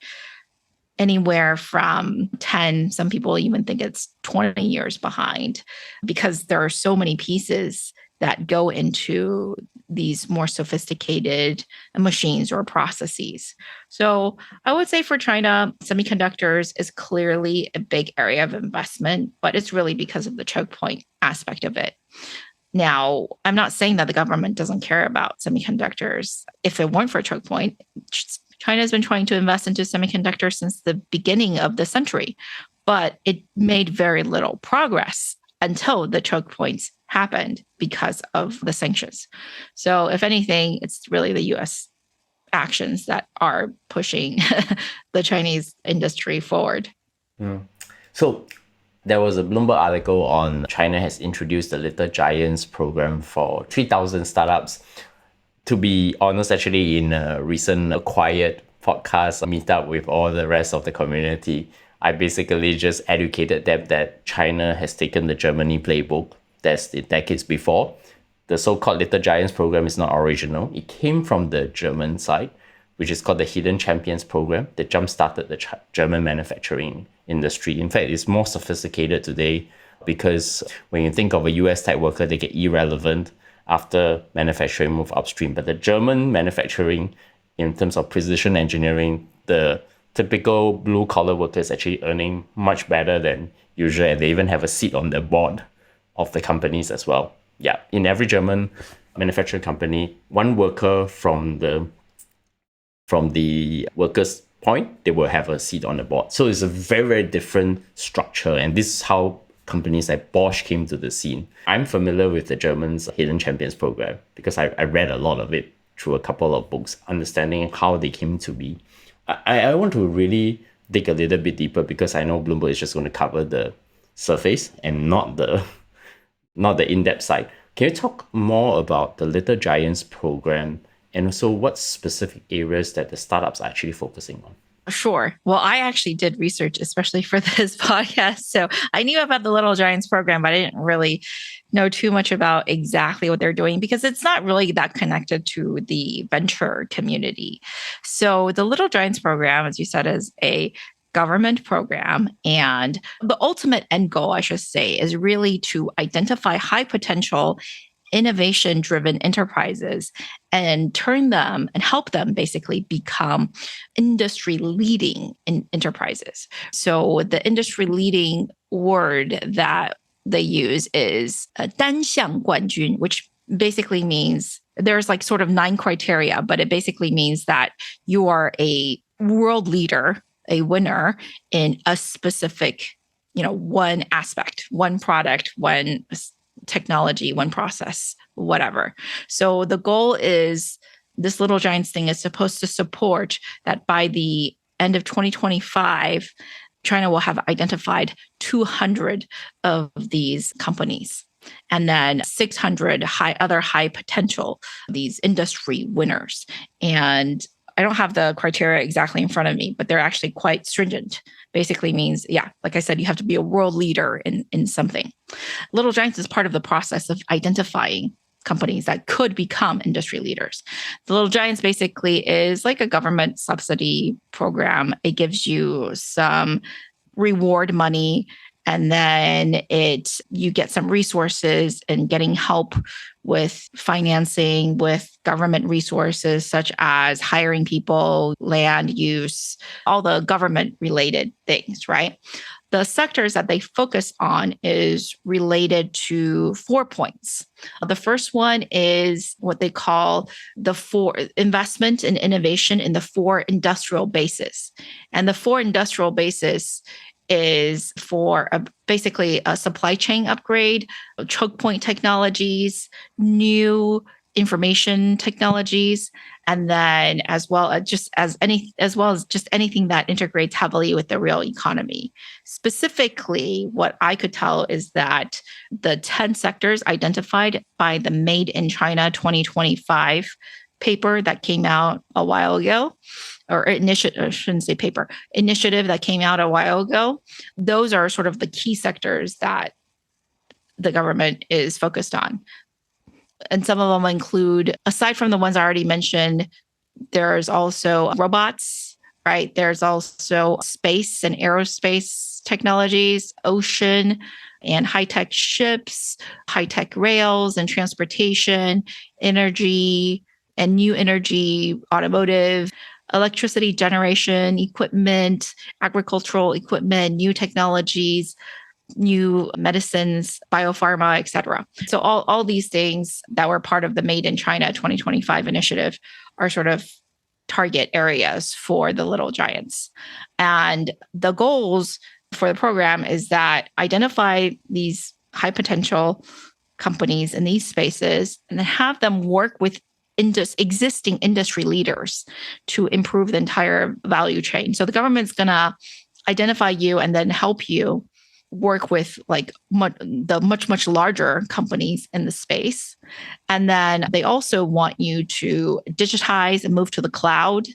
anywhere from 10, some people even think it's 20 years behind, because there are so many pieces that go into these more sophisticated machines or processes. So I would say for China, semiconductors is clearly a big area of investment, but it's really because of the choke point aspect of it. Now, I'm not saying that the government doesn't care about semiconductors. If it weren't for a choke point, China has been trying to invest into semiconductors since the beginning of the century, but it made very little progress until the choke points happened because of the sanctions. So if anything, it's really the US actions that are pushing the Chinese industry forward. So there was a Bloomberg article on China has introduced the Little Giants program for 3,000 startups. To be honest, actually, in a recent acquired podcast meetup with all the rest of the community, I basically just educated them that China has taken the Germany playbook that's the decades before. The so-called Little Giants program is not original. It came from the German side, which is called the Hidden Champions program that jump-started the German manufacturing industry. In fact, it's more sophisticated today because when you think of a US tech worker, they get irrelevant after manufacturing move upstream. But the German manufacturing, in terms of precision engineering, the typical blue-collar worker is actually earning much better than usual, and they even have a seat on the board of the companies as well. Yeah, in every German manufacturing company, one worker from the workers' point, they will have a seat on the board. So it's a very, very different structure, and this is how companies like Bosch came to the scene. I'm familiar with the Germans' Hidden Champions program because I read a lot of it through a couple of books, understanding how they came to be. I want to really dig a little bit deeper because I know Bloomberg is just going to cover the surface and not the in-depth side. Can you talk more about the Little Giants program and also what specific areas that the startups are actually focusing on? Sure. Well, I actually did research, especially for this podcast. So I knew about the Little Giants program, but I didn't really know too much about exactly what they're doing because it's not really that connected to the venture community. So the Little Giants program, as you said, is a government program. And the ultimate end goal, I should say, is really to identify high potential innovation-driven enterprises and turn them and help them basically become industry-leading enterprises. So the industry-leading word that they use is 单项冠军, which basically means there's like sort of 9 criteria, but it basically means that you are a world leader, a winner in a specific, one aspect, one product, one technology, one process, whatever. So the goal is this Little Giants thing is supposed to support that by the end of 2025, China will have identified 200 of these companies and then 600 other high potential, these industry winners. And I don't have the criteria exactly in front of me, but they're actually quite stringent. Basically means, like I said, you have to be a world leader in something. Little Giants is part of the process of identifying companies that could become industry leaders. The Little Giants basically is like a government subsidy program. It gives you some reward money, and then you get some resources and getting help with financing, with government resources such as hiring people, land use, all the government related things, right? The sectors that they focus on is related to 4 points. The first one is what they call the 4 investment and innovation in the 4 industrial bases. And the 4 industrial bases is for basically a supply chain upgrade, choke point technologies, new information technologies, and then as well as just anything that integrates heavily with the real economy. Specifically, what I could tell is that the 10 sectors identified by the Made in China 2025 paper that came out a while ago, or initiative, I shouldn't say paper, initiative that came out a while ago, those are sort of the key sectors that the government is focused on. And some of them include, aside from the ones I already mentioned, there's also robots, right? There's also space and aerospace space technologies, ocean and high-tech ships, high-tech rails and transportation, energy and new energy, automotive, electricity generation equipment, agricultural equipment, new technologies, new medicines, biopharma, et cetera. So all these things that were part of the Made in China 2025 initiative are sort of target areas for the little giants. And the goals for the program is that identify these high potential companies in these spaces and then have them work with existing industry leaders to improve the entire value chain. So the government's going to identify you and then help you work with like the much larger companies in the space. And then they also want you to digitize and move to the cloud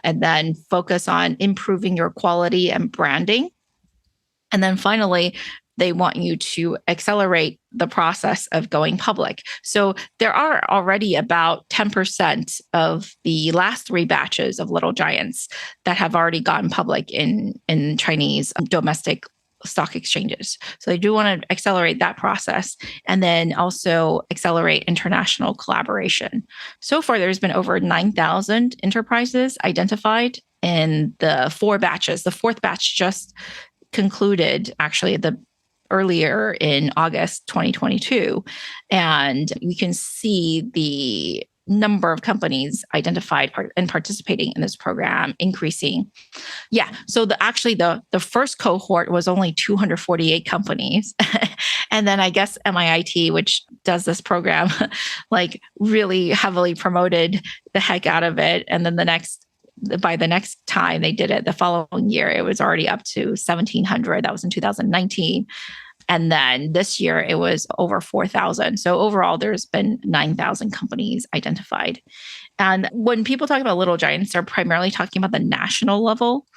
and then focus on improving your quality and branding. And then finally, they want you to accelerate the process of going public. So there are already about 10% of the last 3 batches of little giants that have already gone public in Chinese domestic stock exchanges. So they do want to accelerate that process and then also accelerate international collaboration. So far, there's been over 9,000 enterprises identified in the 4 batches. The 4th batch just concluded actually earlier in August 2022. And you can see the number of companies identified and participating in this program increasing. Yeah. So the first cohort was only 248 companies. And then I guess MIT, which does this program, like really heavily promoted the heck out of it. And then by the next time they did it, the following year, it was already up to 1,700. That was in 2019. And then this year it was over 4,000. So overall, there's been 9,000 companies identified. And when people talk about little giants, they're primarily talking about the national level,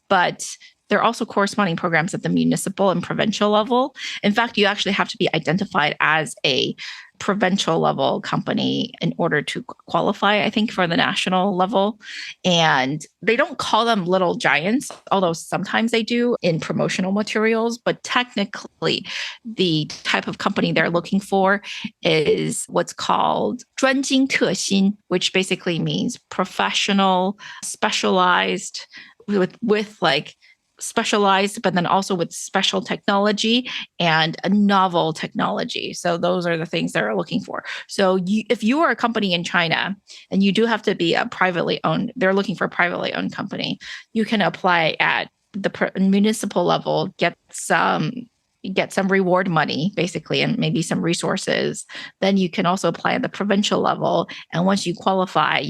but there are also corresponding programs at the municipal and provincial level. In fact, you actually have to be identified as a provincial level company in order to qualify, I think, for the national level. And they don't call them little giants, although sometimes they do in promotional materials. But technically, the type of company they're looking for is what's called 专精特新, which basically means professional, specialized, with like specialized, but then also with special technology and a novel technology. So those are the things they're looking for. So if you are a company in China and you do have to be a privately owned, they're looking for a privately owned company, you can apply at the municipal level, get some reward money, basically, and maybe some resources. Then you can also apply at the provincial level. And once you qualify,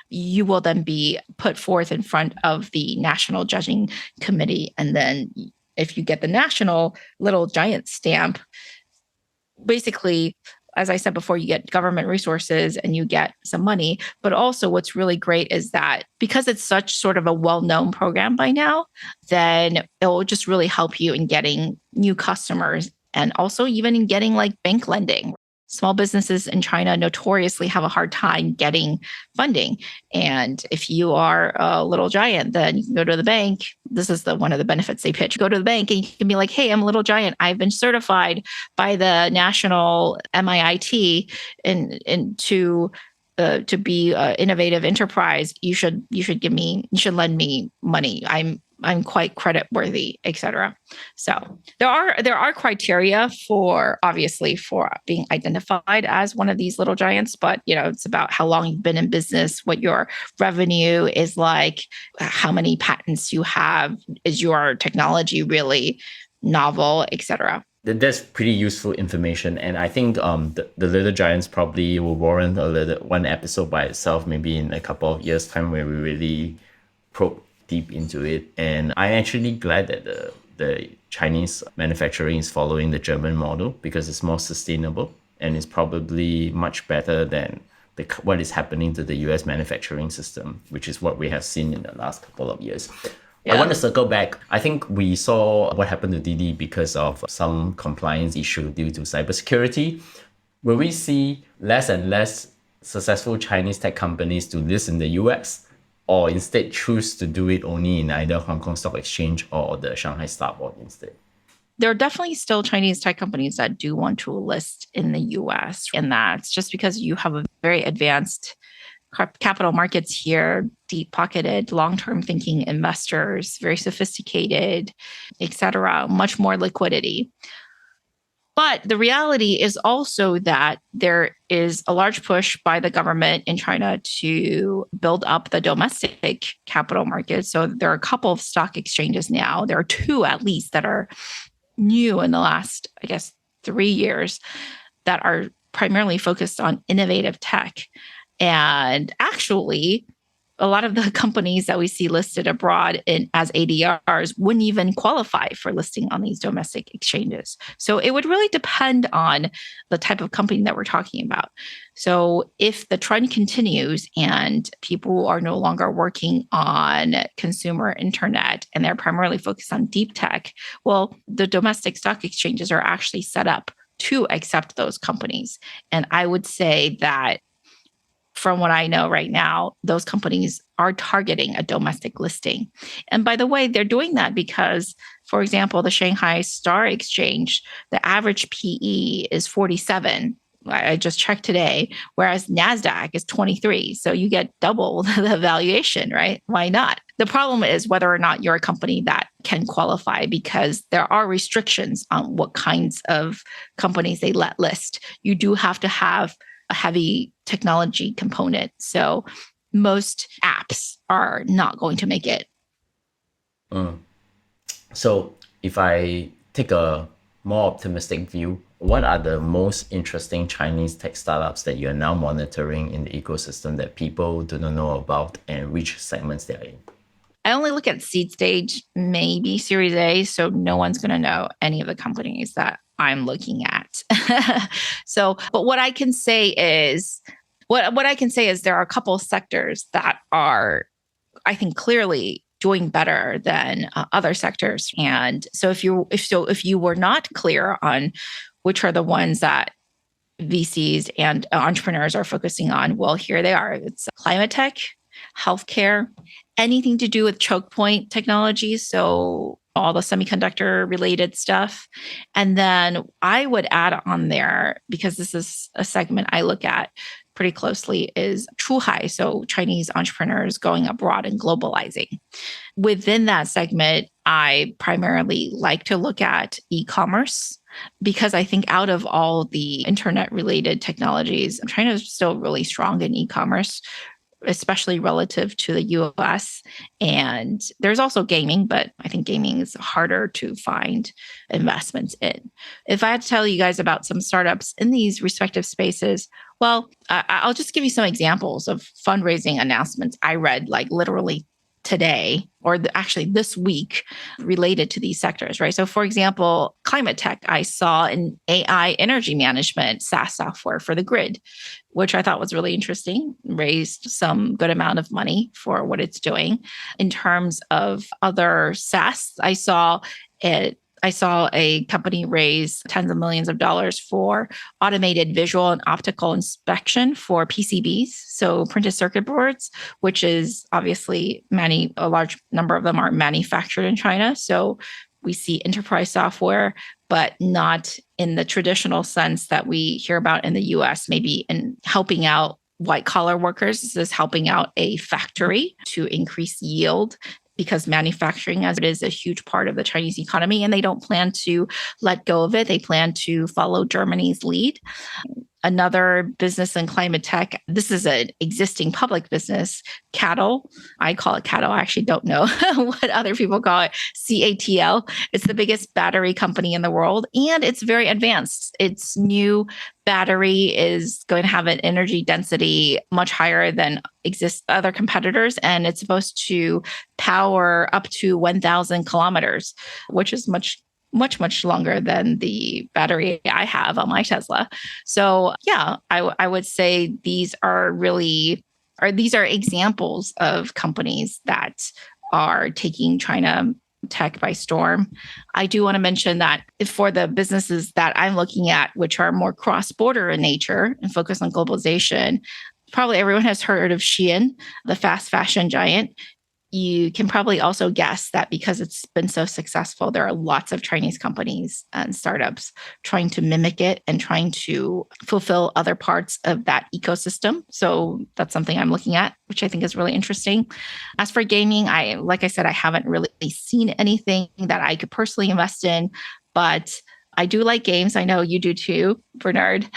you will then be put forth in front of the National Judging Committee. And then if you get the national little giant stamp, basically, as I said before, you get government resources and you get some money. But also what's really great is that because it's such sort of a well-known program by now, then it will just really help you in getting new customers and also even in getting like bank lending. Small businesses in China notoriously have a hard time getting funding. And if you are a little giant, then you can go to the bank. This is one of the benefits they pitch. Go to the bank and you can be like, hey, I'm a little giant. I've been certified by the national MIT to be an innovative enterprise. You should lend me money. I'm quite credit worthy, et cetera. So there are criteria for being identified as one of these little giants, but it's about how long you've been in business, what your revenue is like, how many patents you have, is your technology really novel, et cetera. That's pretty useful information, and I think the little giants probably will warrant one episode by itself, maybe in a couple of years' time, where we really probe deep into it. And I'm actually glad that the Chinese manufacturing is following the German model, because it's more sustainable and it's probably much better than what is happening to the US manufacturing system, which is what we have seen in the last couple of years. Yeah. I want to circle back. I think we saw what happened to Didi because of some compliance issue due to cybersecurity. Will we see less and less successful Chinese tech companies to list in the US? or instead choose to do it only in either Hong Kong Stock Exchange or the Shanghai Stock Board instead? There are definitely still Chinese tech companies that do want to list in the US. And that's just because you have a very advanced capital markets here, deep pocketed, long-term thinking investors, very sophisticated, et cetera, much more liquidity. But the reality is also that there is a large push by the government in China to build up the domestic capital market. So there are a couple of stock exchanges now. There are two at least that are new in the last, I guess, 3 years that are primarily focused on innovative tech. And actually, a lot of the companies that we see listed abroad as ADRs wouldn't even qualify for listing on these domestic exchanges. So it would really depend on the type of company that we're talking about. So if the trend continues and people are no longer working on consumer internet and they're primarily focused on deep tech, well, the domestic stock exchanges are actually set up to accept those companies. And I would say that from what I know right now, those companies are targeting a domestic listing. And by the way, they're doing that because, for example, the Shanghai Star Exchange, the average PE is 47. I just checked today, whereas NASDAQ is 23. So you get double the valuation, right? Why not? The problem is whether or not you're a company that can qualify, because there are restrictions on what kinds of companies they let list. You do have to have a heavy technology component. So most apps are not going to make it. So if I take a more optimistic view, what are the most interesting Chinese tech startups that you're now monitoring in the ecosystem that people do not know about, and which segments they're in? I only look at seed stage, maybe Series A, so no one's going to know any of the companies that I'm looking at. But what I can say is, there are a couple of sectors that are, I think, clearly doing better than other sectors. And so if you were not clear on which are the ones that VCs and entrepreneurs are focusing on, well, here they are. It's climate tech, healthcare, anything to do with choke point technologies. So all the semiconductor related stuff. And then I would add on there, because this is a segment I look at pretty closely, is Chuhai. So Chinese entrepreneurs going abroad and globalizing. Within that segment, I primarily like to look at e-commerce, because I think out of all the internet related technologies, China is still really strong in e-commerce, especially relative to the US. And there's also gaming, but I think gaming is harder to find investments in. If I had to tell you guys about some startups in these respective spaces, well, I'll just give you some examples of fundraising announcements I read like literally today, or actually this week, related to these sectors, right? So for example, climate tech, I saw an AI energy management SaaS software for the grid, which I thought was really interesting, raised some good amount of money for what it's doing. In terms of other SaaS, I saw a company raise tens of millions of dollars for automated visual and optical inspection for PCBs, so printed circuit boards, which is obviously a large number of them are manufactured in China. So we see enterprise software, but not in the traditional sense that we hear about in the US, maybe in helping out white collar workers. This is helping out a factory to increase yield, because manufacturing, as it is, a huge part of the Chinese economy, and they don't plan to let go of it. They plan to follow Germany's lead. Another business in climate tech, this is an existing public business, Cattle. I call it Cattle. I actually don't know what other people call it, CATL. It's the biggest battery company in the world, and it's very advanced. Its new battery is going to have an energy density much higher than exists other competitors, and it's supposed to power up to 1,000 kilometers, which is much longer than the battery I have on my Tesla. So yeah, I would say these are examples of companies that are taking China tech by storm. I do want to mention that for the businesses that I'm looking at, which are more cross-border in nature and focus on globalization, Probably everyone has heard of Shein, the fast fashion giant. You can probably also guess that because it's been so successful, there are lots of Chinese companies and startups trying to mimic it and trying to fulfill other parts of that ecosystem. So that's something I'm looking at, which I think is really interesting. As for gaming, like I said, I haven't really seen anything that I could personally invest in, but I do like games. I know you do too, Bernard.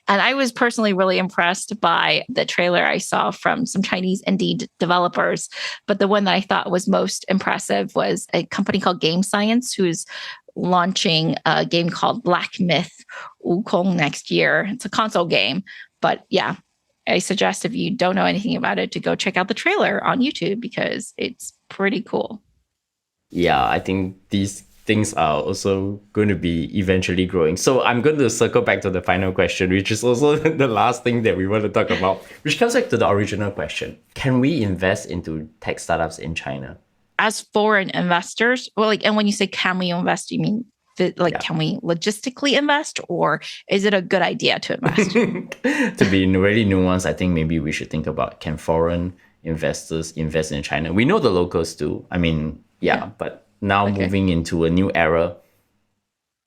And I was personally really impressed by the trailer I saw from some Chinese indie developers. But the one that I thought was most impressive was a company called Game Science, who's launching a game called Black Myth Wukong next year. It's a console game. But yeah, I suggest if you don't know anything about it to go check out the trailer on YouTube because it's pretty cool. Yeah, I think these things are also going to be eventually growing. So I'm going to circle back to the final question, which is also the last thing that we want to talk about, which comes back to the original question. Can we invest into tech startups in China? As foreign investors, and when you say can we invest, you mean can we logistically invest, or is it a good idea to invest? To be really nuanced, I think maybe we should think about, can foreign investors invest in China? We know the locals do. I mean, but now moving into a new era,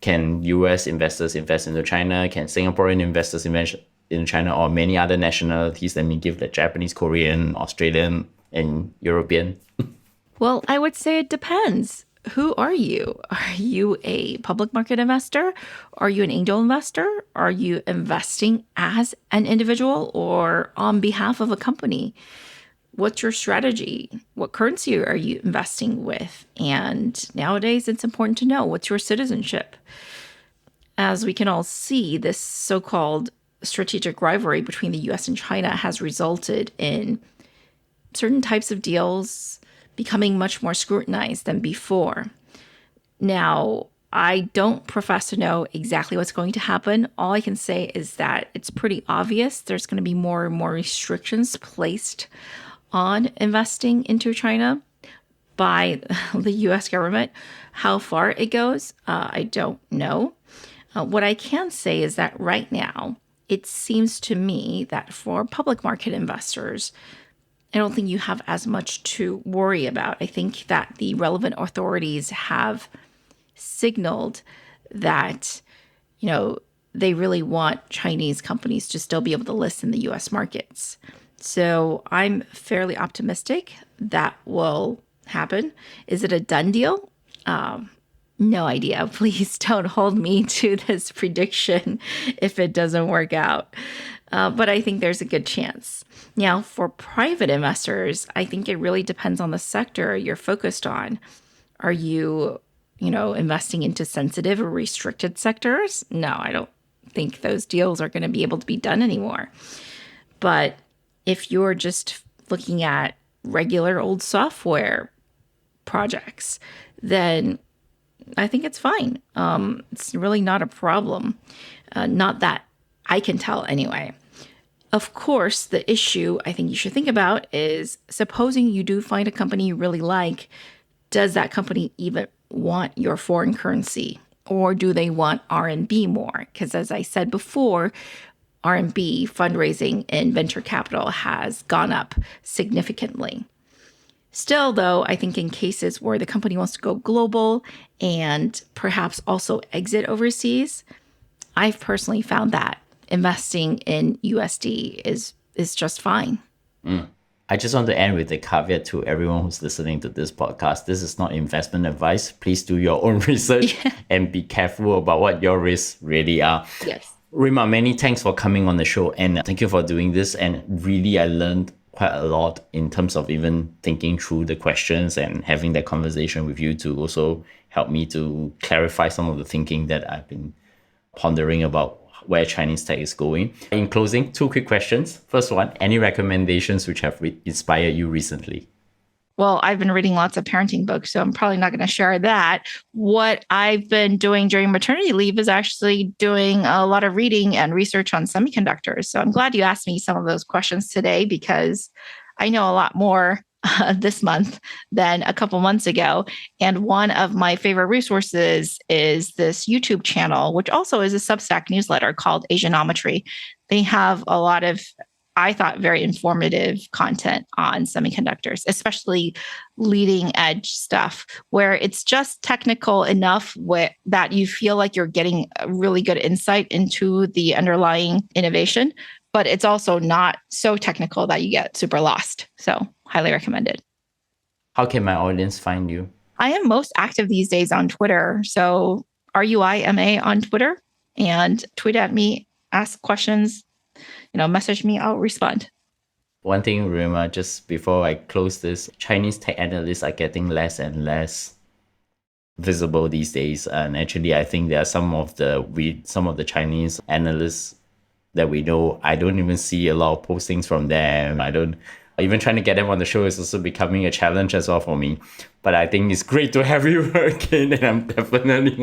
can US investors invest into China? Can Singaporean investors invest in China, or many other nationalities? Let me give the Japanese, Korean, Australian, and European. Well, I would say it depends. Who are you? Are you a public market investor? Are you an angel investor? Are you investing as an individual or on behalf of a company? What's your strategy? What currency are you investing with? And nowadays, it's important to know what's your citizenship. As we can all see, this so-called strategic rivalry between the US and China has resulted in certain types of deals becoming much more scrutinized than before. Now, I don't profess to know exactly what's going to happen. All I can say is that it's pretty obvious there's going to be more and more restrictions placed on investing into China by the US government. How far it goes, I don't know. What I can say is that right now, it seems to me that for public market investors, I don't think you have as much to worry about. I think that the relevant authorities have signaled that, they really want Chinese companies to still be able to list in the US markets. So I'm fairly optimistic that will happen. Is it a done deal? No idea. Please don't hold me to this prediction if it doesn't work out. But I think there's a good chance. Now, for private investors, I think it really depends on the sector you're focused on. Are you, investing into sensitive or restricted sectors? No, I don't think those deals are going to be able to be done anymore. But if you're just looking at regular old software projects, then I think it's fine. It's really not a problem. Not that I can tell anyway. Of course, the issue I think you should think about is, supposing you do find a company you really like, does that company even want your foreign currency, or do they want RMB more? Because as I said before, RMB fundraising in venture capital has gone up significantly. Still, though, I think in cases where the company wants to go global and perhaps also exit overseas, I've personally found that investing in USD is just fine. I just want to end with a caveat to everyone who's listening to this podcast. This is not investment advice. Please do your own research and be careful about what your risks really are. Yes. Rui Ma, many thanks for coming on the show, and thank you for doing this. And really, I learned quite a lot in terms of even thinking through the questions and having that conversation with you to also help me to clarify some of the thinking that I've been pondering about where Chinese tech is going. In closing, 2 quick questions. First one, any recommendations which have inspired you recently? Well, I've been reading lots of parenting books, so I'm probably not going to share that. What I've been doing during maternity leave is actually doing a lot of reading and research on semiconductors. So I'm glad you asked me some of those questions today, because I know a lot more this month than a couple months ago. And one of my favorite resources is this YouTube channel, which also is a Substack newsletter called Asianometry. They have a lot of I thought, very informative content on semiconductors, especially leading edge stuff where it's just technical enough that you feel like you're getting a really good insight into the underlying innovation, but it's also not so technical that you get super lost. So highly recommended. How can my audience find you? I am most active these days on Twitter. So RUIMA on Twitter, and tweet at me, ask questions, message me, I'll respond. One thing, Rui Ma, just before I close this, Chinese tech analysts are getting less and less visible these days. And actually, I think there are some of the Chinese analysts that we know. I don't even see a lot of postings from them. Even trying to get them on the show is also becoming a challenge as well for me. But I think it's great to have you again, and I'm definitely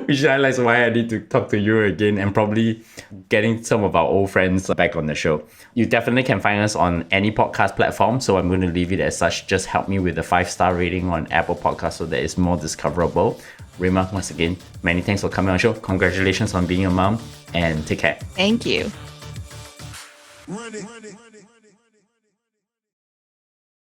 which highlights why I need to talk to you again, and probably getting some of our old friends back on the show. You definitely can find us on any podcast platform, so I'm going to leave it as such. Just help me with a 5-star rating on Apple Podcasts so that it's more discoverable. Rui Ma, once again, many thanks for coming on the show. Congratulations on being a mom, and take care. Thank you. Run it.